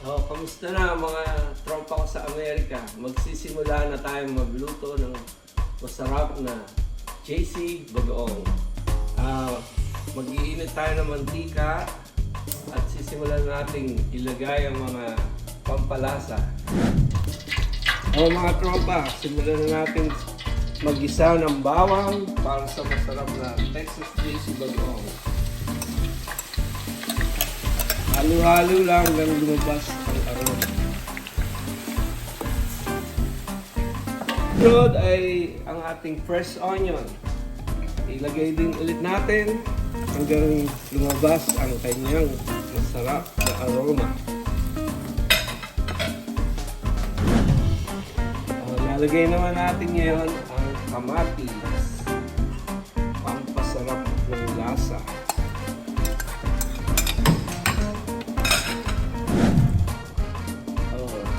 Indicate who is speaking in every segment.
Speaker 1: Kamusta na mga tropa ko sa Amerika? Magsisimula na tayo magluto ng masarap na JC Bagoong. Mag-iinit tayo ng mantika at sisimulan nating ilagay ang mga pampalasa. Mga tropa, simulan na natin mag-isa ng bawang para sa masarap na Texas JC Bagoong. Halo-halo lang hanggang lumabas ang aroma. Sunod ay ang ating fresh onion. Ilagay din ulit natin hanggang lumabas ang kanyang masarap na aroma. Lalagay naman natin ngayon ang kamatis. Pampasarap ng lasa.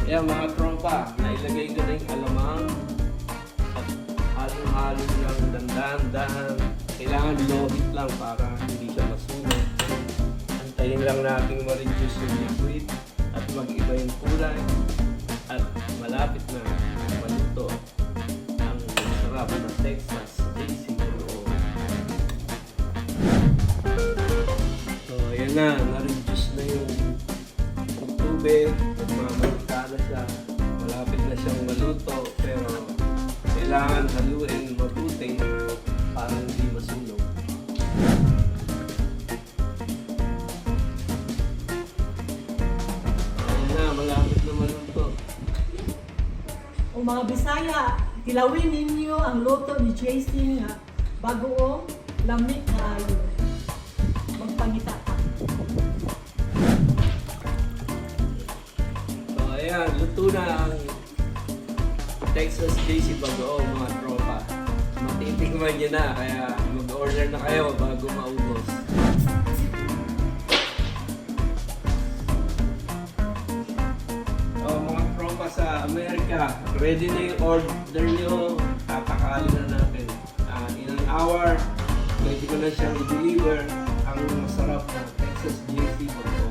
Speaker 1: Yan mga tropa, nailagay ko na yung alamang at halong-halo lang dandan-dahan. Kailangan low heat lang para hindi siya masunog. Antayin lang natin ma-reduce yung liquid at mag-iba yung kulay at malapit na maluto ang sarap na Texas JC Bagoong. So ayan na, na-reduce na yung tubig. Malapit na siyang maluto pero kailangan haluin mabuti para hindi masunog. Ayan na, malapit na maluto.
Speaker 2: O mga Bisaya, kilawin ninyo ang luto ni JC nga Bagoong lamig na ayo. Magpangita ka.
Speaker 1: Ayan, luto na ang Texas JC Bagoong mga tropa. Matitikman nyo na, kaya mag-order na kayo bago maubos. Mga tropa sa Amerika, ready na yung order nyo. Tatakalin na natin. In an hour, pwede ko na siyang i-deliver ang masarap na Texas JC Bagoong.